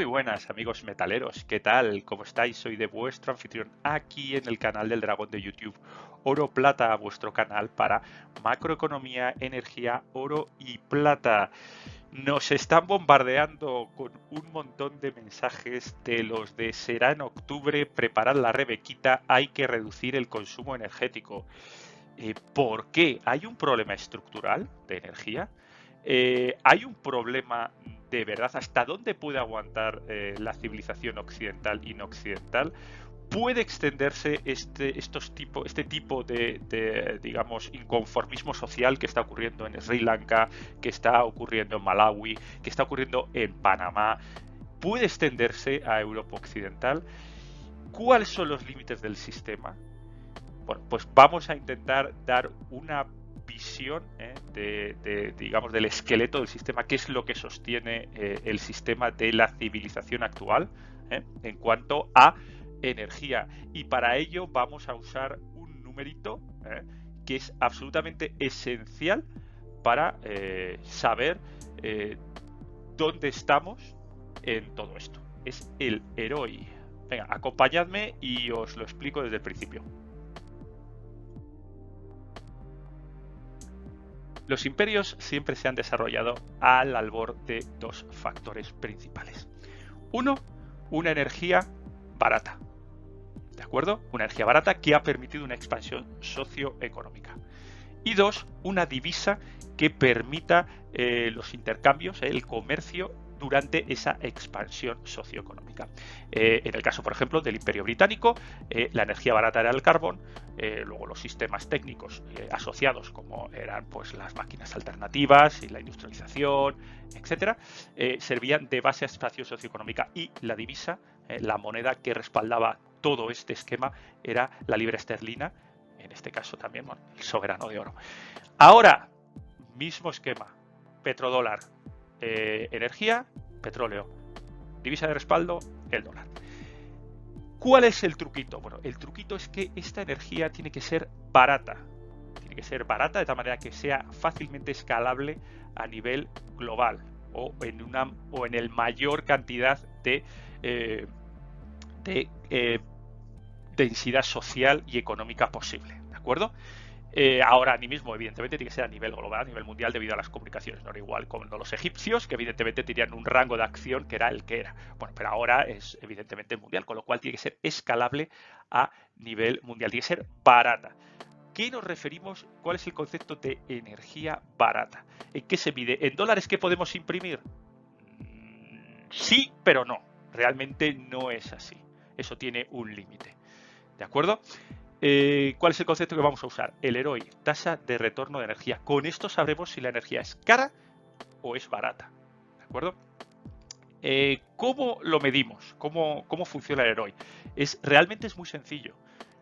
buenas amigos metaleros, ¿qué tal? ¿Cómo estáis? Soy de vuestro anfitrión aquí en el canal del Dragón de YouTube. Oro Plata, vuestro canal para macroeconomía, energía, oro y plata. Nos están bombardeando con un montón de mensajes de los de será en octubre, preparad la rebequita, hay que reducir el consumo energético. ¿Por qué? ¿Hay un problema estructural de energía? ¿Hay un problema de verdad? ¿Hasta dónde puede aguantar la civilización occidental y no occidental? ¿Puede extenderse este tipo de, digamos, inconformismo social que está ocurriendo en Sri Lanka, que está ocurriendo en Malawi, que está ocurriendo en Panamá? ¿Puede extenderse a Europa occidental? ¿Cuáles son los límites del sistema? Bueno, pues vamos a intentar dar una visión digamos, del esqueleto del sistema, qué es lo que sostiene el sistema de la civilización actual en cuanto a energía. Y para ello vamos a usar un numerito que es absolutamente esencial para saber dónde estamos en todo esto. Es el EROI. Venga, acompañadme y os lo explico desde el principio. Los imperios siempre se han desarrollado al albor de dos factores principales. Uno, una energía barata. ¿De acuerdo? Una energía barata que ha permitido una expansión socioeconómica. Y dos, una divisa que permita los intercambios, el comercio durante esa expansión socioeconómica. En el caso, por ejemplo, del Imperio Británico, la energía barata era el carbón, luego los sistemas técnicos asociados, como eran pues las máquinas alternativas y la industrialización, etcétera, servían de base a expansión socioeconómica, y la divisa, la moneda que respaldaba todo este esquema, era la libra esterlina, en este caso también, bueno, el soberano de oro. Ahora, mismo esquema, petrodólar, energía, petróleo, divisa de respaldo, el dólar. ¿Cuál es el truquito? Bueno, el truquito es que esta energía tiene que ser barata. Tiene que ser barata de tal manera que sea fácilmente escalable a nivel global o en el mayor cantidad de densidad social y económica posible, ¿de acuerdo? Ahora mismo, evidentemente, tiene que ser a nivel global, a nivel mundial, debido a las comunicaciones. No era igual como los egipcios, que evidentemente tenían un rango de acción que era el que era. Bueno, pero ahora es evidentemente mundial, con lo cual tiene que ser escalable a nivel mundial, tiene que ser barata. ¿Qué nos referimos? ¿Cuál es el concepto de energía barata? ¿En qué se mide? ¿En dólares que podemos imprimir? Sí, pero no. Realmente no es así. Eso tiene un límite. ¿De acuerdo? ¿Cuál es el concepto que vamos a usar? El EROI, tasa de retorno de energía. Con esto sabremos si la energía es cara o es barata. ¿De acuerdo? ¿Cómo lo medimos? ¿Cómo funciona el EROI? Realmente es muy sencillo.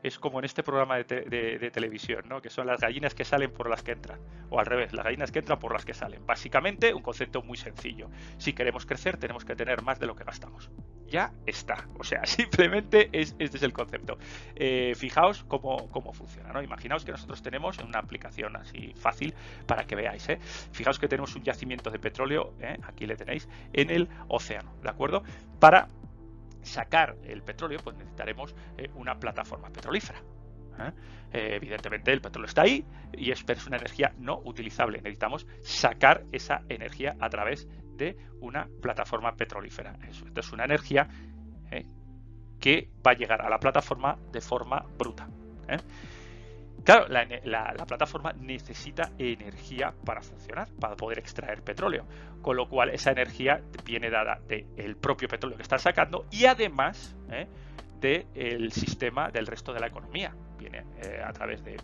Es como en este programa de televisión, ¿no? Que son las gallinas que salen por las que entran. O al revés, las gallinas que entran por las que salen. Básicamente, un concepto muy sencillo. Si queremos crecer, tenemos que tener más de lo que gastamos. Ya está. O sea, simplemente este es el concepto. Fijaos cómo funciona, ¿no? Imaginaos que nosotros tenemos una aplicación así fácil para que veáis, ¿eh? Fijaos que tenemos un yacimiento de petróleo, aquí le tenéis, en el océano, ¿de acuerdo? Para sacar el petróleo, pues necesitaremos una plataforma petrolífera. Evidentemente el petróleo está ahí y es una energía no utilizable. Necesitamos sacar esa energía a través de una plataforma petrolífera. Esto es una energía que va a llegar a la plataforma de forma bruta. Claro, la plataforma necesita energía para funcionar, para poder extraer petróleo, con lo cual esa energía viene dada del propio petróleo que están sacando y además del sistema del resto de la economía. Viene a través de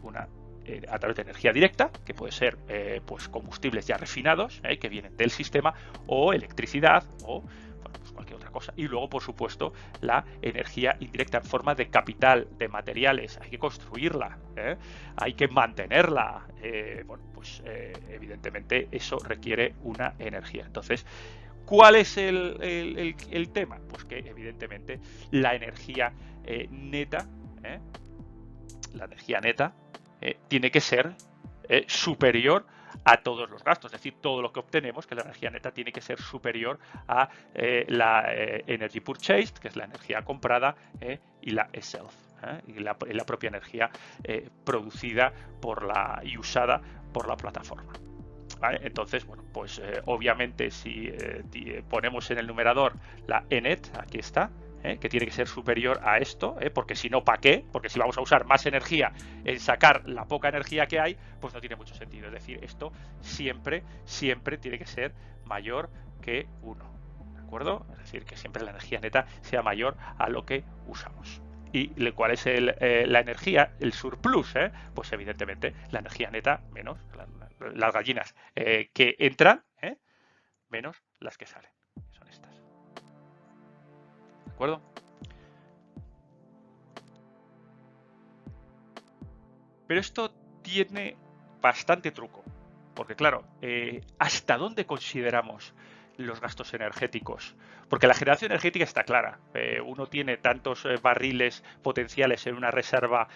energía directa, que puede ser pues combustibles ya refinados que vienen del sistema, o electricidad, o pues cualquier otra cosa. Y luego, por supuesto, la energía indirecta en forma de capital, de materiales. Hay que construirla, hay que mantenerla. Evidentemente eso requiere una energía. Entonces, ¿cuál es el tema? Pues que evidentemente la energía neta, tiene que ser superior a todos los gastos, es decir, todo lo que obtenemos, que la energía neta tiene que ser superior a la energy purchased, que es la energía comprada, y la self, y la propia energía producida y usada por la plataforma. ¿Vale? Entonces, bueno, pues obviamente si ponemos en el numerador la ENET, aquí está, que tiene que ser superior a esto, porque si no, ¿para qué? Porque si vamos a usar más energía en sacar la poca energía que hay, pues no tiene mucho sentido. Es decir, esto siempre tiene que ser mayor que 1, ¿de acuerdo? Es decir, que siempre la energía neta sea mayor a lo que usamos. ¿Y cuál es la energía, el surplus? Pues evidentemente la energía neta menos las gallinas que entran, menos las que salen, que son estas. ¿De acuerdo? Pero esto tiene bastante truco, porque claro, ¿hasta dónde consideramos los gastos energéticos? Porque la generación energética está clara. Uno tiene tantos barriles potenciales en una reserva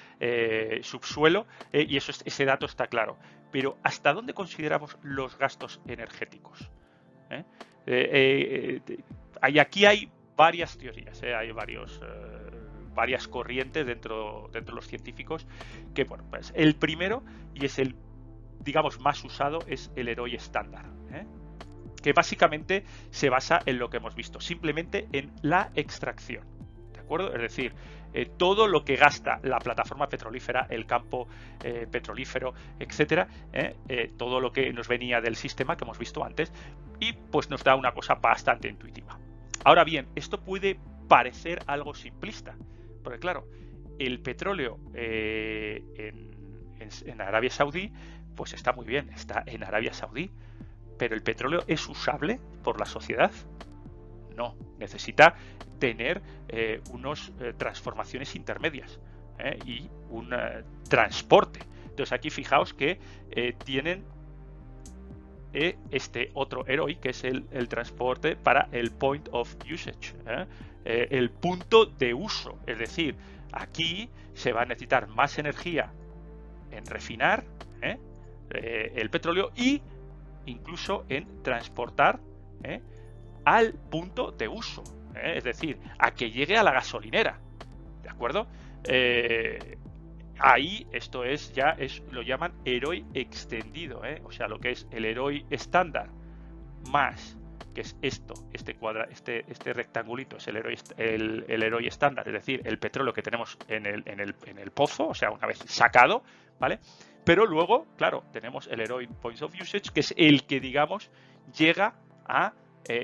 subsuelo y ese dato está claro. Pero ¿hasta dónde consideramos los gastos energéticos? Aquí hay varias teorías, hay varias corrientes dentro de los científicos que, bueno, pues el primero, y es el, digamos, más usado, es el Heroi estándar, que básicamente se basa en lo que hemos visto, simplemente en la extracción, ¿de acuerdo? Es decir, todo lo que gasta la plataforma petrolífera, el campo petrolífero, etcétera, todo lo que nos venía del sistema que hemos visto antes, y pues nos da una cosa bastante intuitiva. Ahora bien, esto puede parecer algo simplista, porque claro, el petróleo en Arabia Saudí, pues está muy bien, está en Arabia Saudí, pero ¿el petróleo es usable por la sociedad? No, necesita tener unas transformaciones intermedias y un transporte. Entonces aquí fijaos que tienen este otro Heroi, que es el transporte para el point of usage, el punto de uso. Es decir, aquí se va a necesitar más energía en refinar el petróleo y incluso en transportar al punto de uso, es decir, a que llegue a la gasolinera, ¿de acuerdo? Ahí esto lo llaman Heroi extendido, o sea, lo que es el Heroi estándar más, que es este rectangulito, es el Heroi estándar, es decir, el petróleo que tenemos en el pozo, o sea, una vez sacado, ¿vale? Pero luego, claro, tenemos el Heroi Points of Usage, que es el que, digamos, llega a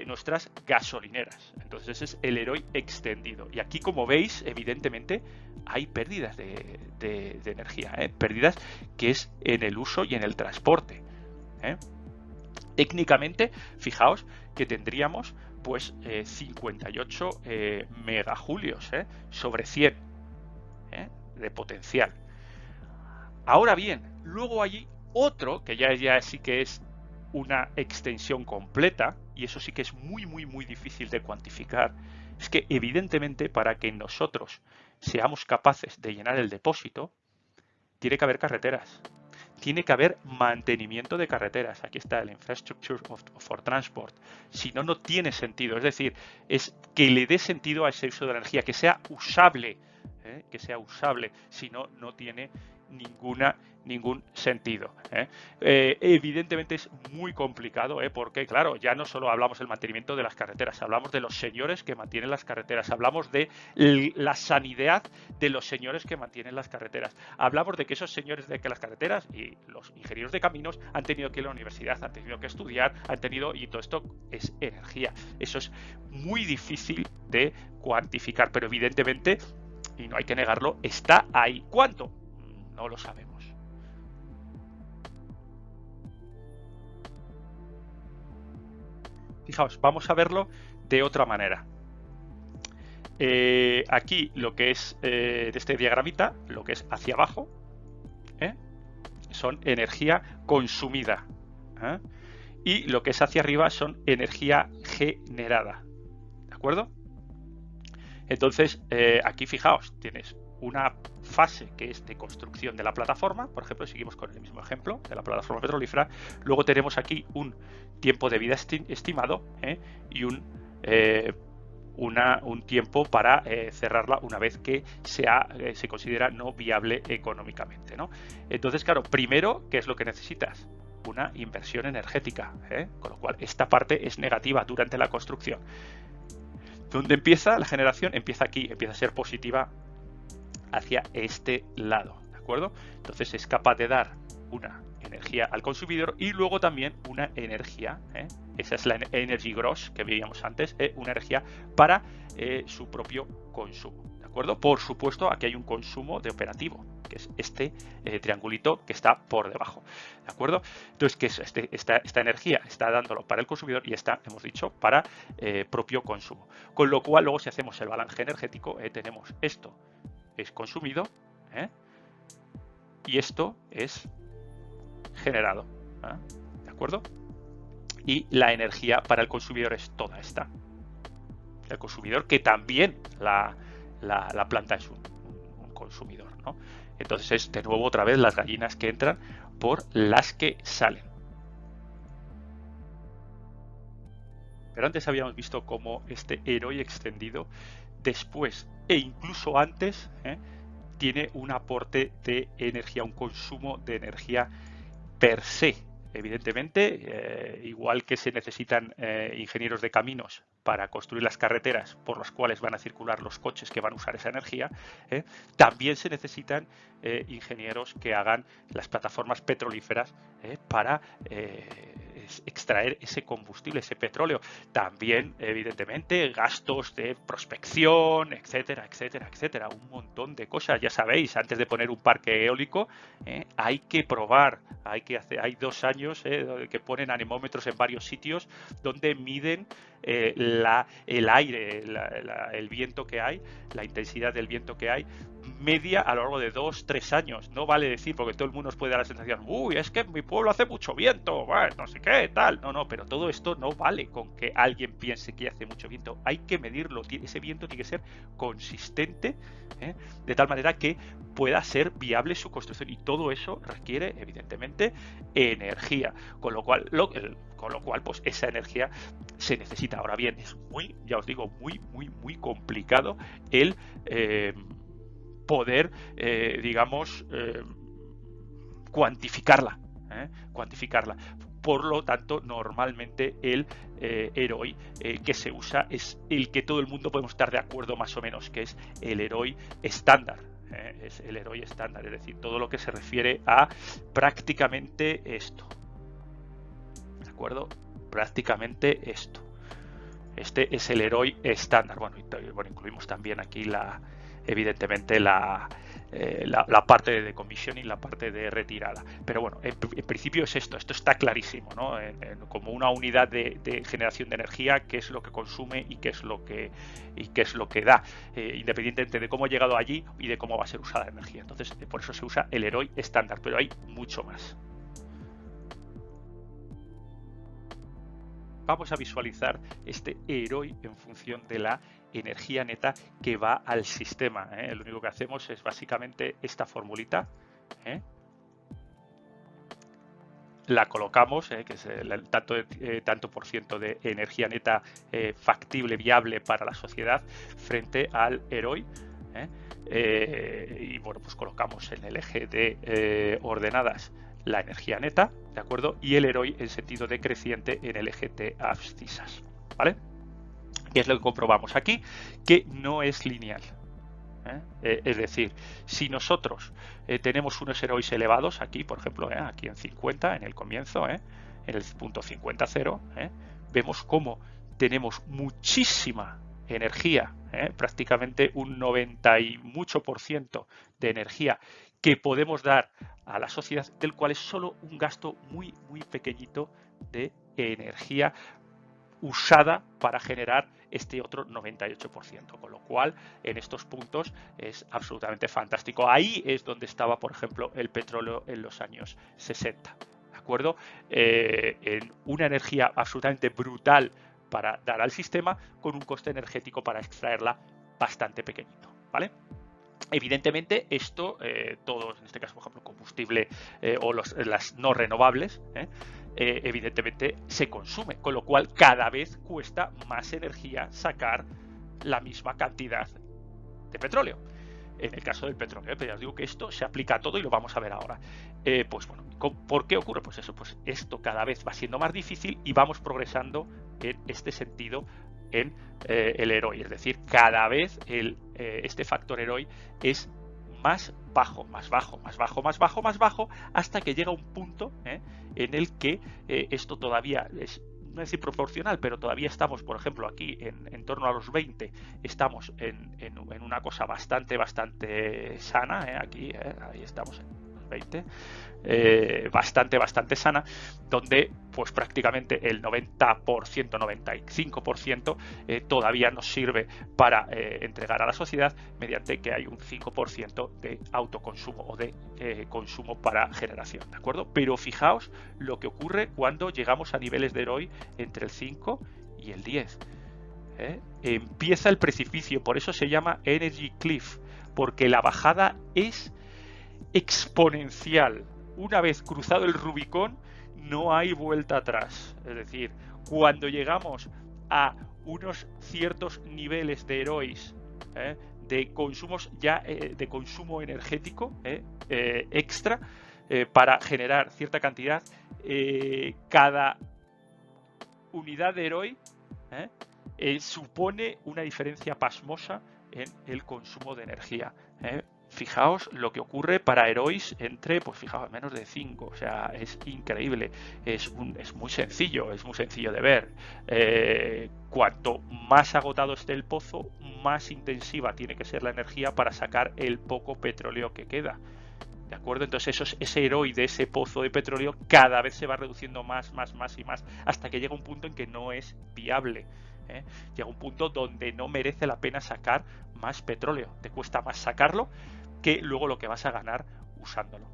nuestras gasolineras. Entonces ese es el Heroi extendido. Y aquí, como veis, evidentemente hay pérdidas de energía, pérdidas que es en el uso y en el transporte. Técnicamente, fijaos que tendríamos pues 58 megajulios sobre 100 de potencial. Ahora bien, luego hay otro que ya sí que es una extensión completa, y eso sí que es muy difícil de cuantificar. Es que evidentemente para que nosotros seamos capaces de llenar el depósito, tiene que haber carreteras, tiene que haber mantenimiento de carreteras. Aquí está el Infrastructure for Transport. Si no, no tiene sentido. Es decir, es que le dé sentido a ese uso de la energía, que sea usable, que sea usable. Si no, no tiene ningún sentido. Evidentemente es muy complicado, porque claro, ya no solo hablamos del mantenimiento de las carreteras, hablamos de los señores que mantienen las carreteras, hablamos de la sanidad de los señores que mantienen las carreteras, hablamos de que esos señores de que las carreteras y los ingenieros de caminos han tenido que ir a la universidad, han tenido que estudiar, y todo esto es energía. Eso es muy difícil de cuantificar, pero evidentemente, y no hay que negarlo, está ahí. ¿Cuánto? No lo sabemos. Fijaos, vamos a verlo de otra manera. Aquí lo que es de este diagramita, lo que es hacia abajo, son energía consumida, y lo que es hacia arriba son energía generada, ¿de acuerdo? Entonces aquí fijaos, tienes una fase que es de construcción de la plataforma, por ejemplo, seguimos con el mismo ejemplo de la plataforma petrolífera, luego tenemos aquí un tiempo de vida estimado y un tiempo para cerrarla una vez que se considera no viable económicamente, ¿no? Entonces, claro, primero, ¿qué es lo que necesitas? Una inversión energética, con lo cual esta parte es negativa durante la construcción. ¿Dónde empieza la generación? Empieza aquí, empieza a ser positiva hacia este lado, ¿de acuerdo? Entonces es capaz de dar una energía al consumidor y luego también una energía, esa es la energy gross que veíamos antes, una energía para su propio consumo, ¿de acuerdo? Por supuesto, aquí hay un consumo de operativo, que es este triangulito que está por debajo, ¿de acuerdo? Entonces, ¿qué es esta energía? Está dándolo para el consumidor y esta, hemos dicho, para propio consumo. Con lo cual, luego si hacemos el balance energético, tenemos esto es consumido y esto es generado, ¿de acuerdo? Y la energía para el consumidor es toda esta. El consumidor, que también la planta es un consumidor, ¿no? Entonces es de nuevo otra vez las gallinas que entran por las que salen. Pero antes habíamos visto cómo este EROI extendido después e incluso antes tiene un aporte de energía, un consumo de energía per se. Evidentemente, igual que se necesitan ingenieros de caminos para construir las carreteras por las cuales van a circular los coches que van a usar esa energía, también se necesitan ingenieros que hagan las plataformas petrolíferas para extraer ese combustible, ese petróleo. También, evidentemente, gastos de prospección, etcétera, etcétera, etcétera. Un montón de cosas. Ya sabéis, antes de poner un parque eólico, hay que probar. Hay 2 años que ponen anemómetros en varios sitios donde miden el aire, el viento que hay, la intensidad del viento que hay, media a lo largo de 2-3 años. No vale decir, porque todo el mundo nos puede dar la sensación, uy, es que en mi pueblo hace mucho viento, bueno, no sé qué, tal. No, pero todo esto no vale con que alguien piense que hace mucho viento. Hay que medirlo. Ese viento tiene que ser consistente, de tal manera que pueda ser viable su construcción, y todo eso requiere evidentemente energía, con lo cual pues esa energía se necesita. Ahora bien, es muy, ya os digo, muy complicado el poder, digamos, cuantificarla. Por lo tanto, normalmente el EROI que se usa es el que todo el mundo podemos estar de acuerdo más o menos, que es el EROI estándar. Es el EROI estándar, es decir, todo lo que se refiere a prácticamente esto. ¿De acuerdo? Prácticamente esto. Este es el EROI estándar. Bueno, incluimos también aquí evidentemente la parte de decommissioning, la parte de retirada. Pero bueno, en principio es esto está clarísimo, ¿no? Como una unidad de generación de energía, qué es lo que consume y qué es lo que da, independientemente de cómo ha llegado allí y de cómo va a ser usada la energía. Entonces, por eso se usa el EROI estándar, pero hay mucho más. Vamos a visualizar este EROI en función de la energía neta que va al sistema. Lo único que hacemos es básicamente esta formulita. La colocamos, que es el tanto por ciento de energía neta factible, viable para la sociedad, frente al EROI. Y bueno, pues colocamos en el eje de ordenadas la energía neta, ¿de acuerdo? Y el EROI en sentido decreciente en el eje de abscisas, ¿vale? ¿Qué es lo que comprobamos aquí? Que no es lineal. Es decir, si nosotros tenemos unos EROIs elevados aquí, por ejemplo, aquí en 50, en el comienzo, en el punto 50,0, vemos cómo tenemos muchísima energía, prácticamente un 90 y mucho por ciento de energía que podemos dar a la sociedad, del cual es solo un gasto muy pequeñito de energía usada para generar este otro 98%, con lo cual en estos puntos es absolutamente fantástico. Ahí es donde estaba, por ejemplo, el petróleo en los años 60, ¿de acuerdo? En una energía absolutamente brutal para dar al sistema, con un coste energético para extraerla bastante pequeñito, ¿vale? Evidentemente, esto, todos, en este caso, por ejemplo, combustible o las no renovables, evidentemente se consume, con lo cual cada vez cuesta más energía sacar la misma cantidad de petróleo. En el caso del petróleo, pero ya os digo que esto se aplica a todo y lo vamos a ver ahora. Pues bueno, ¿por qué ocurre? Pues eso, pues esto cada vez va siendo más difícil y vamos progresando en este sentido en el EROI, es decir, cada vez este factor EROI es más bajo, más bajo, más bajo, más bajo, más bajo, hasta que llega un punto en el que esto todavía es, no es decir proporcional, pero todavía estamos, por ejemplo, aquí en torno a los 20, estamos en una cosa bastante sana, aquí, ahí estamos en los 20, bastante sana, donde pues prácticamente el 90%, 95% todavía nos sirve para entregar a la sociedad mediante que hay un 5% de autoconsumo o de consumo para generación, ¿de acuerdo? Pero fijaos lo que ocurre cuando llegamos a niveles de EROI entre el 5 y el 10. Empieza el precipicio, por eso se llama Energy Cliff, porque la bajada es exponencial. Una vez cruzado el Rubicón, no hay vuelta atrás. Es decir, cuando llegamos a unos ciertos niveles de EROIs, de consumos ya de consumo energético extra, para generar cierta cantidad, cada unidad de EROI supone una diferencia pasmosa en el consumo de energía. Fijaos lo que ocurre para EROIs entre, pues fijaos, menos de 5, o sea, es increíble, es muy sencillo de ver. Cuanto más agotado esté el pozo, más intensiva tiene que ser la energía para sacar el poco petróleo que queda. ¿De acuerdo? Entonces ese EROI de ese pozo de petróleo cada vez se va reduciendo más y más, hasta que llega un punto en que no es viable. Llega un punto donde no merece la pena sacar más petróleo. Te cuesta más sacarlo que luego lo que vas a ganar usándolo.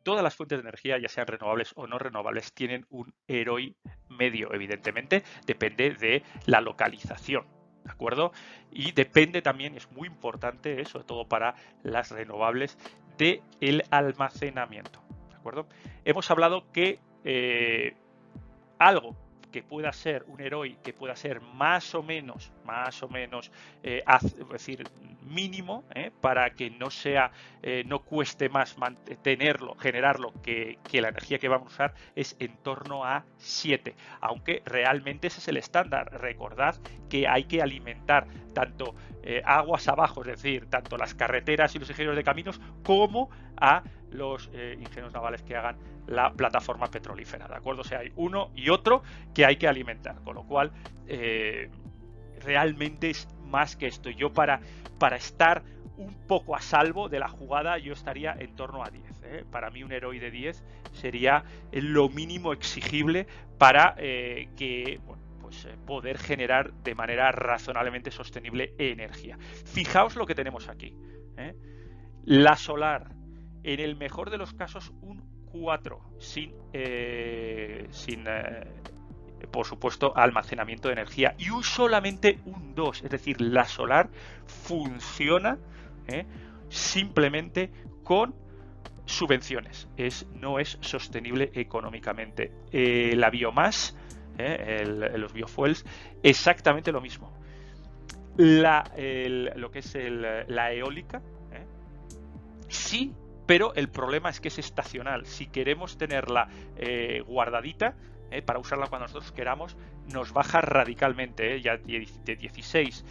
Todas las fuentes de energía, ya sean renovables o no renovables, tienen un EROI medio, evidentemente, depende de la localización, ¿de acuerdo? Y depende también, es muy importante, sobre todo para las renovables, del almacenamiento, ¿de acuerdo? Hemos hablado que algo que pueda ser un EROI, que pueda ser más o menos es decir, mínimo, para que no sea, no cueste más mantenerlo, generarlo, que la energía que vamos a usar, es en torno a 7, aunque realmente ese es el estándar. Recordad que hay que alimentar tanto aguas abajo, es decir, tanto las carreteras y los ingenieros de caminos, como a los ingenieros navales que hagan la plataforma petrolífera, ¿de acuerdo? O sea, hay uno y otro que hay que alimentar, con lo cual realmente es más que esto. Yo para estar un poco a salvo de la jugada, yo estaría en torno a 10. Para mí un EROI de 10 sería lo mínimo exigible para que, bueno, pues poder generar de manera razonablemente sostenible energía. Fijaos lo que tenemos aquí. La solar, en el mejor de los casos, un 4, sin por supuesto, almacenamiento de energía, y solamente un 2, es decir, la solar funciona simplemente con subvenciones, no es sostenible económicamente. La biomasa, los biofuels, exactamente lo mismo. Lo que es la eólica, sí, pero el problema es que es estacional. Si queremos tenerla guardadita, para usarla cuando nosotros queramos, nos baja radicalmente, ya de 16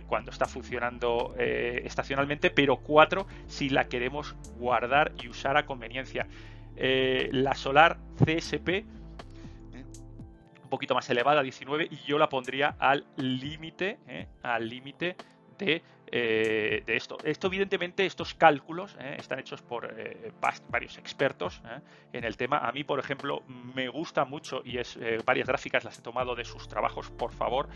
cuando está funcionando estacionalmente, pero 4 si la queremos guardar y usar a conveniencia. La solar CSP, un poquito más elevada, 19, y yo la pondría al límite de esto. Evidentemente, estos cálculos están hechos por varios expertos en el tema. A mí, por ejemplo, me gusta mucho, y varias gráficas las he tomado de sus trabajos. Por favor,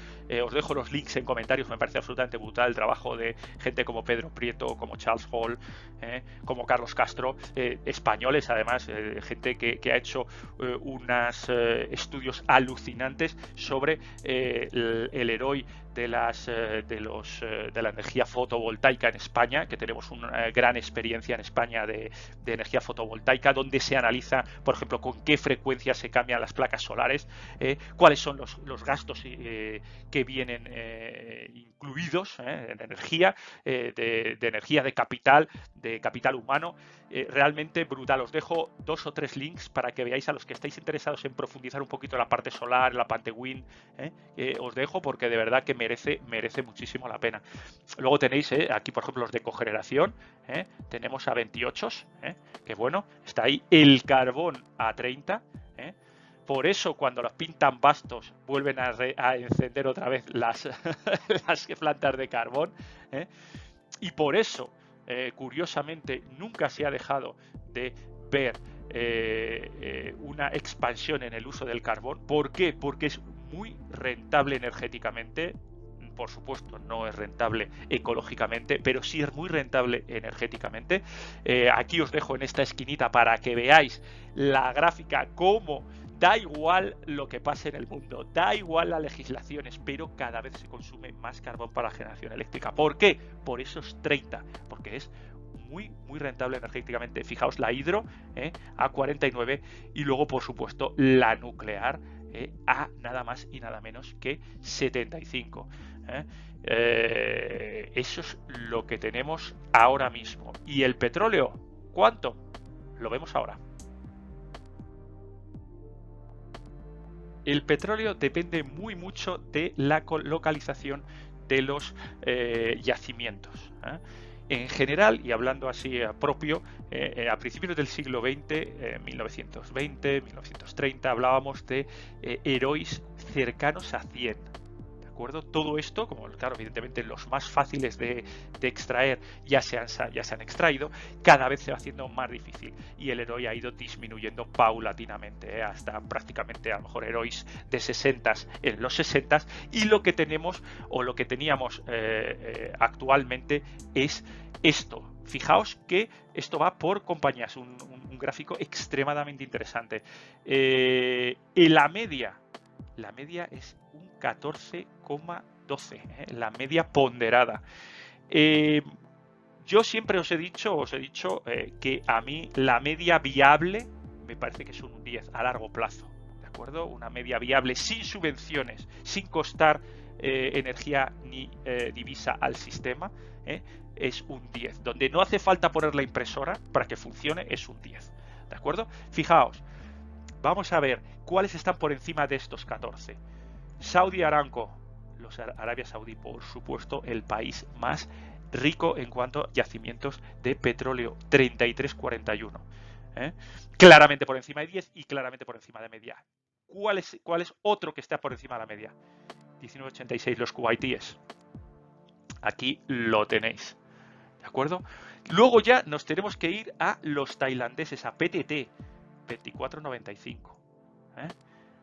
os dejo los links en comentarios. Me parece absolutamente brutal el trabajo de gente como Pedro Prieto, como Charles Hall, como Carlos Castro, españoles además, gente que ha hecho unos estudios alucinantes sobre el EROI de la energía fotovoltaica en España, que tenemos una gran experiencia en España de energía fotovoltaica, donde se analiza, por ejemplo, con qué frecuencia se cambian las placas solares, cuáles son los gastos que vienen incluidos en energía, de energía, de capital humano. Realmente brutal. Os dejo 2 o 3 links para que veáis, a los que estáis interesados en profundizar un poquito en la parte solar, la parte wind, os dejo, porque de verdad que merece muchísimo la pena. Luego tenéis aquí, por ejemplo, los de cogeneración. Tenemos a 28, que bueno, está ahí el carbón a 30. Por eso, cuando los pintan bastos, vuelven a encender otra vez las plantas de carbón. Y por eso, curiosamente, nunca se ha dejado de ver una expansión en el uso del carbón. ¿Por qué? Porque es muy rentable energéticamente. Por supuesto, no es rentable ecológicamente, pero sí es muy rentable energéticamente. Aquí os dejo en esta esquinita para que veáis la gráfica, cómo da igual lo que pase en el mundo, da igual las legislaciones, pero cada vez se consume más carbón para la generación eléctrica. ¿Por qué? Por esos 30, porque es muy rentable energéticamente. Fijaos la hidro a 49 y luego, por supuesto, la nuclear a nada más y nada menos que 75. Eso es lo que tenemos ahora mismo. ¿Y el petróleo? ¿Cuánto? Lo vemos ahora. El petróleo depende mucho de la localización de los yacimientos. En general, y hablando así propio, a principios del siglo XX, 1920, 1930, hablábamos de EROIs cercanos a 100. ¿De acuerdo? Todo esto, como claro, evidentemente los más fáciles de extraer ya se han extraído, cada vez se va haciendo más difícil, y el EROI ha ido disminuyendo paulatinamente, hasta prácticamente a lo mejor EROIs de 60 en los 60, y lo que tenemos o lo que teníamos actualmente es esto. Fijaos que esto va por compañías, un gráfico extremadamente interesante. La media es un 14,12, la media ponderada. Yo siempre os he dicho que a mí la media viable me parece que es un 10 a largo plazo, ¿de acuerdo? Una media viable sin subvenciones, sin costar energía ni divisa al sistema, es un 10. Donde no hace falta poner la impresora para que funcione, es un 10, ¿de acuerdo? Fijaos, vamos a ver cuáles están por encima de estos 14. Saudi Aramco, Arabia Saudí, por supuesto, el país más rico en cuanto a yacimientos de petróleo, 33,41. Claramente por encima de 10 y claramente por encima de media. ¿Cuál es otro que está por encima de la media? 19,86, los kuwaitíes. Aquí lo tenéis, ¿de acuerdo? Luego ya nos tenemos que ir a los tailandeses, a PTT, 24,95.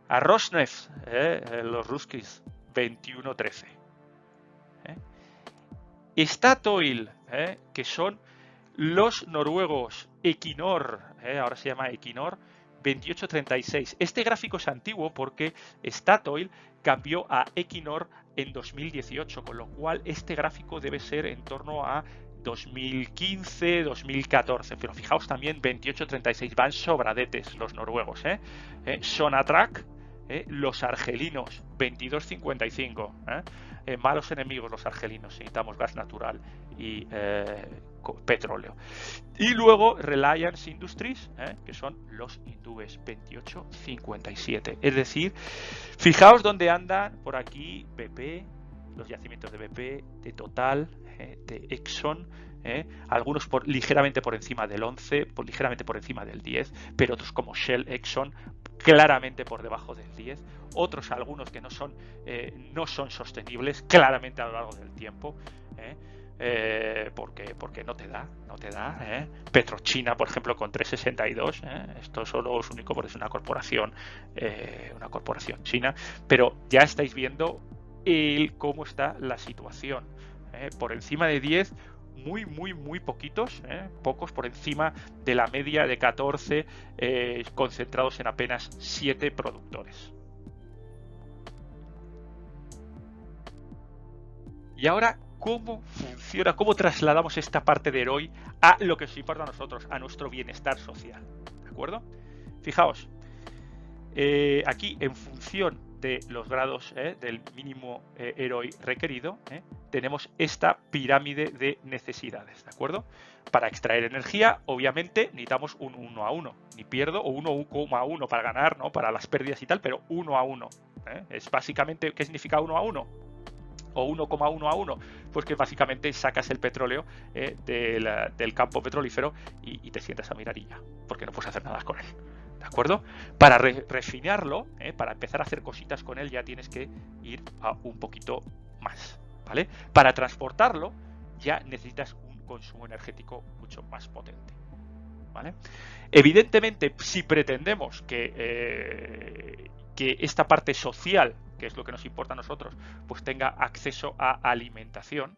A Rosneft, los ruskis, 21,13. Statoil, que son los noruegos, Equinor, ahora se llama Equinor, 28,36. Este gráfico es antiguo porque Statoil cambió a Equinor en 2018, con lo cual este gráfico debe ser en torno a 2015, 2014, pero fijaos también 28,36, van sobradetes los noruegos. Sonatrach, los argelinos, 22,55. Malos enemigos los argelinos, necesitamos gas natural y petróleo. Y luego Reliance Industries, que son los hindúes, 28,57. Es decir, fijaos dónde andan por aquí BP, los yacimientos de BP, de Total, de Exxon, algunos ligeramente por encima del 11, ligeramente por encima del 10, pero otros como Shell, Exxon, claramente por debajo del 10, otros algunos que no son sostenibles claramente a lo largo del tiempo, porque no te da. PetroChina, por ejemplo, con 3,62, esto solo es único porque es una corporación china, pero ya estáis viendo cómo está la situación. Por encima de 10, muy poquitos, pocos por encima de la media de 14, concentrados en apenas 7 productores. Y ahora, ¿cómo funciona? ¿Cómo trasladamos esta parte de héroe a lo que nos importa a nosotros, a nuestro bienestar social? ¿De acuerdo? Fijaos, aquí en función de los grados del mínimo héroe requerido, tenemos esta pirámide de necesidades, ¿de acuerdo? Para extraer energía, obviamente, necesitamos un 1 a 1, ni pierdo, o 1,1 para ganar, ¿no? Para las pérdidas y tal, pero 1 a 1. Es básicamente, ¿qué significa 1 a 1? O 1,1 a 1, pues que básicamente sacas el petróleo del campo petrolífero y te sientas a mirar y ya, porque no puedes hacer nada con él. ¿De acuerdo? Para refinarlo, para empezar a hacer cositas con él, ya tienes que ir a un poquito más, ¿vale? Para transportarlo, ya necesitas un consumo energético mucho más potente, ¿vale? Evidentemente, si pretendemos que esta parte social, que es lo que nos importa a nosotros, pues tenga acceso a alimentación,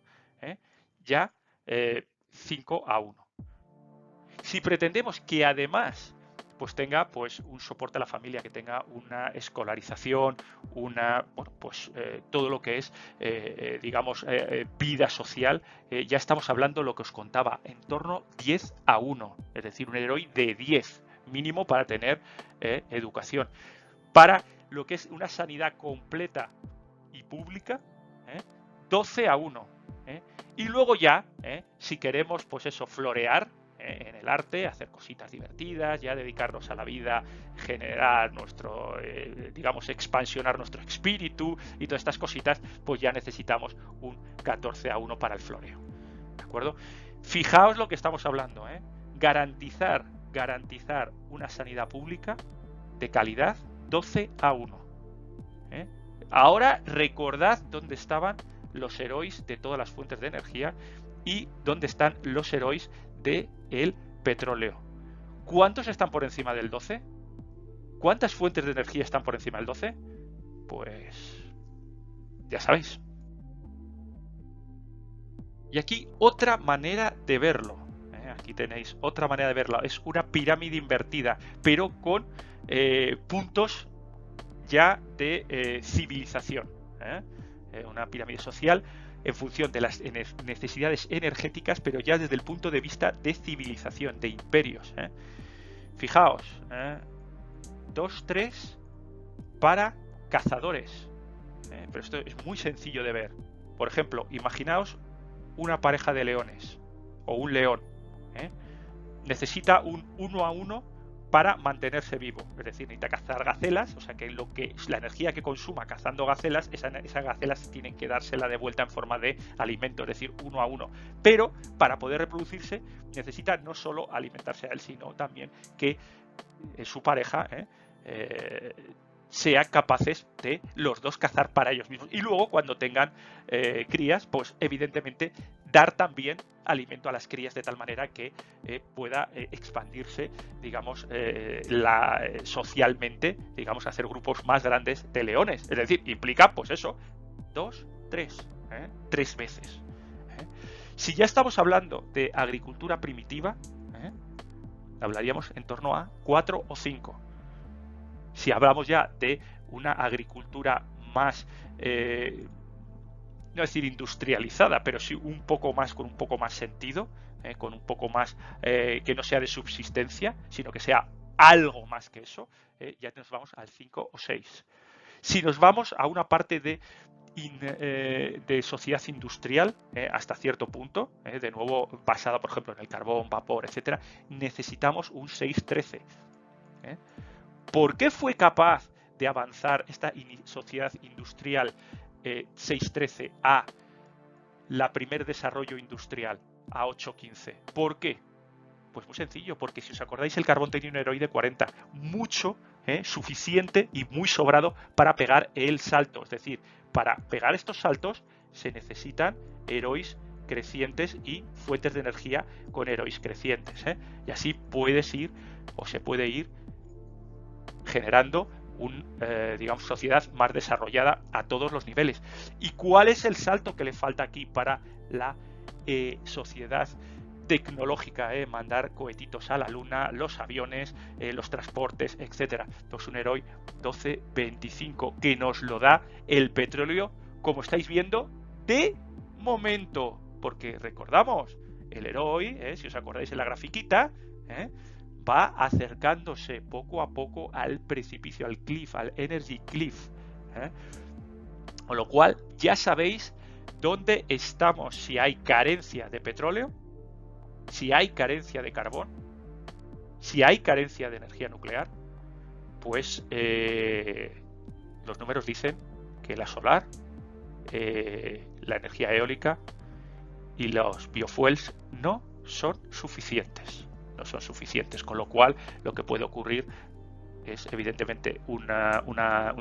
ya 5 a 1. Si pretendemos que además pues tenga pues un soporte a la familia, que tenga una escolarización, todo lo que es digamos vida social, ya estamos hablando lo que os contaba, en torno 10 a 1, es decir, un héroe de 10 mínimo para tener educación. Para lo que es una sanidad completa y pública, 12 a 1. Y luego ya, si queremos pues eso, florear en el arte, hacer cositas divertidas, ya dedicarnos a la vida, generar nuestro, digamos, expansionar nuestro espíritu y todas estas cositas, pues ya necesitamos un 14 a 1 para el floreo. ¿De acuerdo? Fijaos lo que estamos hablando, garantizar una sanidad pública de calidad 12 a 1. Ahora recordad dónde estaban los héroes de todas las fuentes de energía y dónde están los héroes del petróleo. ¿Cuántos están por encima del 12? ¿Cuántas fuentes de energía están por encima del 12? Pues ya sabéis. Y aquí otra manera de verlo. Aquí tenéis otra manera de verlo. Es una pirámide invertida, pero con puntos ya de civilización. Una pirámide social en función de las necesidades energéticas, pero ya desde el punto de vista de civilización, de imperios. Fijaos, 2, 3 para cazadores. Pero esto es muy sencillo de ver. Por ejemplo, imaginaos una pareja de leones o un león. Necesita un 1 a 1 para mantenerse vivo, es decir, necesita cazar gacelas, o sea que la energía que consuma cazando gacelas, esas gacelas tienen que dársela de vuelta en forma de alimento, es decir, 1 a 1. Pero para poder reproducirse necesita no solo alimentarse a él, sino también que su pareja sean capaces de los dos cazar para ellos mismos. Y luego cuando tengan crías, pues evidentemente dar también alimento a las crías de tal manera que pueda expandirse, digamos, socialmente, digamos, hacer grupos más grandes de leones. Es decir, implica, pues eso, 2, 3, 3 veces. Si ya estamos hablando de agricultura primitiva, hablaríamos en torno a 4 o 5. Si hablamos ya de una agricultura más, no decir industrializada, pero sí un poco más, con un poco más sentido, con un poco más, que no sea de subsistencia, sino que sea algo más que eso, ya nos vamos al 5 o 6. Si nos vamos a una parte de sociedad industrial, hasta cierto punto, de nuevo basada por ejemplo en el carbón, vapor, etcétera, necesitamos un 6-13. ¿Por qué fue capaz de avanzar esta sociedad industrial 6-13 a la primer desarrollo industrial a 8-15? ¿Por qué? Pues muy sencillo, porque si os acordáis, el carbón tenía un héroe de 40, mucho, suficiente y muy sobrado para pegar el salto. Es decir, para pegar estos saltos se necesitan héroes crecientes y fuentes de energía con héroes crecientes. Y así puedes ir, o se puede ir, generando digamos, sociedad más desarrollada a todos los niveles. ¿Y cuál es el salto que le falta aquí para la sociedad tecnológica? Mandar cohetitos a la luna, los aviones, los transportes, etcétera. Pues un héroe 12-25 que nos lo da el petróleo, como estáis viendo, de momento, porque recordamos, el Heroi, si os acordáis en la grafiquita, va acercándose poco a poco al precipicio, al cliff, al energy cliff. Con lo cual ya sabéis dónde estamos, si hay carencia de petróleo, si hay carencia de carbón, si hay carencia de energía nuclear, pues los números dicen que la solar, la energía eólica y los biofuels no son suficientes. No son suficientes, con lo cual lo que puede ocurrir es evidentemente un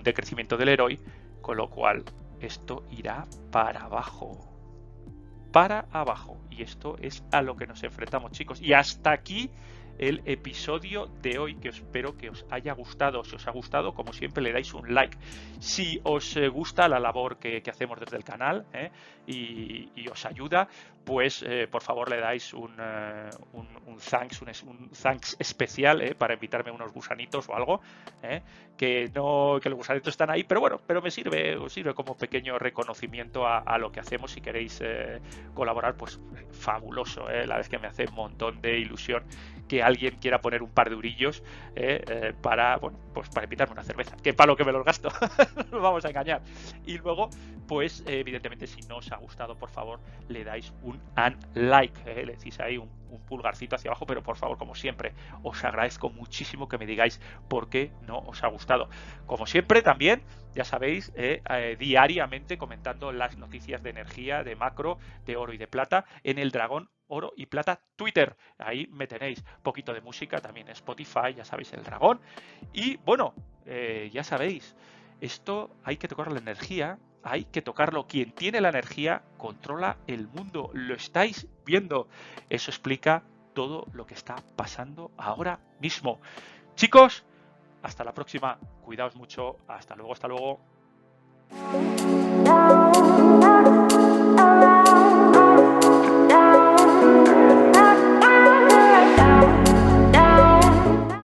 decrecimiento del Heroi, con lo cual esto irá para abajo. Para abajo. Y esto es a lo que nos enfrentamos, chicos. Y hasta aquí el episodio de hoy, que espero que os haya gustado. Si os ha gustado, como siempre, le dais un like. Si os gusta la labor que hacemos desde el canal y os ayuda, pues por favor le dais un thanks especial para invitarme unos gusanitos o algo, que los gusanitos están ahí, pero bueno, pero os sirve como pequeño reconocimiento a lo que hacemos. Si queréis colaborar, pues fabuloso, la verdad es que me hace un montón de ilusión que alguien quiera poner un par de eurillos para invitarme una cerveza, que para lo que me los gasto, no nos vamos a engañar. Y luego, pues evidentemente, si no os ha gustado, por favor, le dais un unlike, le decís ahí un pulgarcito hacia abajo, pero por favor, como siempre, os agradezco muchísimo que me digáis por qué no os ha gustado. Como siempre, también, ya sabéis, diariamente comentando las noticias de energía, de macro, de oro y de plata en el Dragón Oro y Plata Twitter. Ahí me tenéis. Poquito de música también en Spotify, ya sabéis, el dragón. Y bueno, ya sabéis, esto hay que tocar la energía, hay que tocarlo. Quien tiene la energía controla el mundo. Lo estáis viendo. Eso explica todo lo que está pasando ahora mismo. Chicos, hasta la próxima. Cuidaos mucho. Hasta luego, hasta luego.